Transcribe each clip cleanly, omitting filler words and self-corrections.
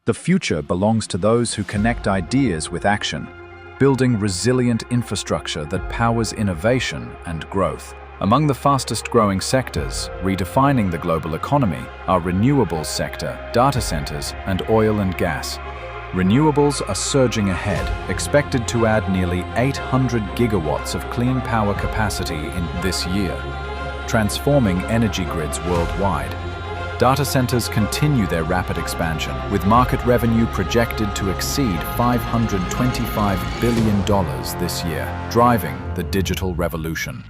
The future belongs to those who connect ideas with action, building resilient infrastructure that powers innovation and growth. Among the fastest-growing sectors, redefining the global economy, are renewables sector, data centers, and oil and gas. Renewables are surging ahead, expected to add nearly 800 gigawatts of clean power capacity in this year, transforming energy grids worldwide. Data centers continue their rapid expansion, with market revenue projected to exceed $525 billion this year, driving the digital revolution.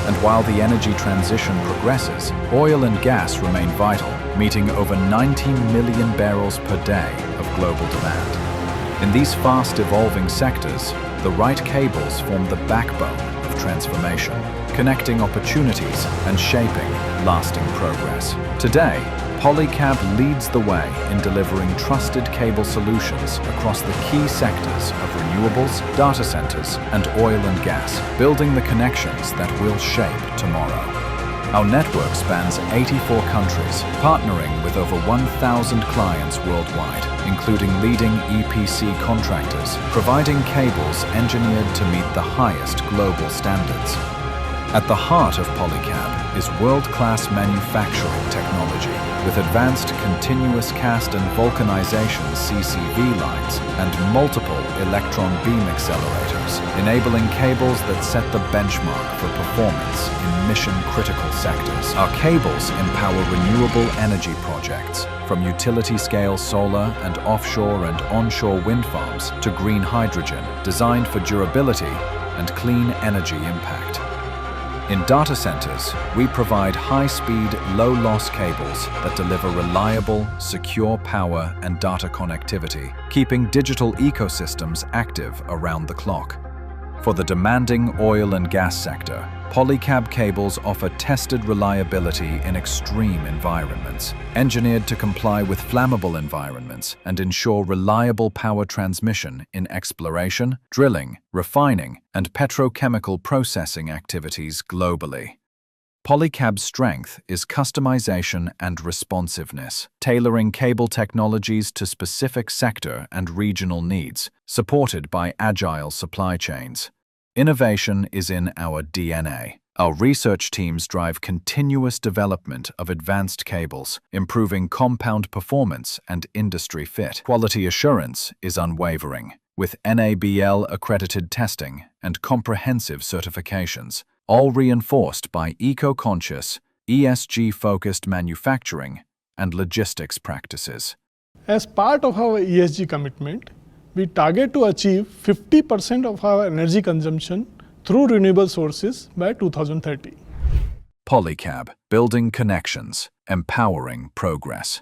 And while the energy transition progresses, oil and gas remain vital, meeting over 90 million barrels per day of global demand. In these fast-evolving sectors, the right cables form the backbone of transformation, connecting opportunities and shaping lasting progress. Today, Polycab leads the way in delivering trusted cable solutions across the key sectors of renewables, data centers, and oil and gas, building the connections that will shape tomorrow. Our network spans 84 countries, partnering with over 1,000 clients worldwide, including leading EPC contractors, providing cables engineered to meet the highest global standards. At the heart of Polycab is world-class manufacturing technology, with advanced continuous cast and vulcanization CCV lines and multiple electron beam accelerators, enabling cables that set the benchmark for performance in mission-critical sectors. Our cables empower renewable energy projects, from utility-scale solar and offshore and onshore wind farms to green hydrogen, designed for durability and clean energy impact. In data centers, we provide high-speed, low-loss cables that deliver reliable, secure power and data connectivity, keeping digital ecosystems active around the clock. For the demanding oil and gas sector, Polycab cables offer tested reliability in extreme environments, engineered to comply with flammable environments and ensure reliable power transmission in exploration, drilling, refining, and petrochemical processing activities globally. Polycab's strength is customization and responsiveness, tailoring cable technologies to specific sector and regional needs, supported by agile supply chains. Innovation is in our DNA. Our research teams drive continuous development of advanced cables, improving compound performance and industry fit. Quality assurance is unwavering, with NABL-accredited testing and comprehensive certifications, all reinforced by eco-conscious, ESG-focused manufacturing and logistics practices. As part of our ESG commitment, we target to achieve 50% of our energy consumption through renewable sources by 2030. Polycab, building connections, empowering progress.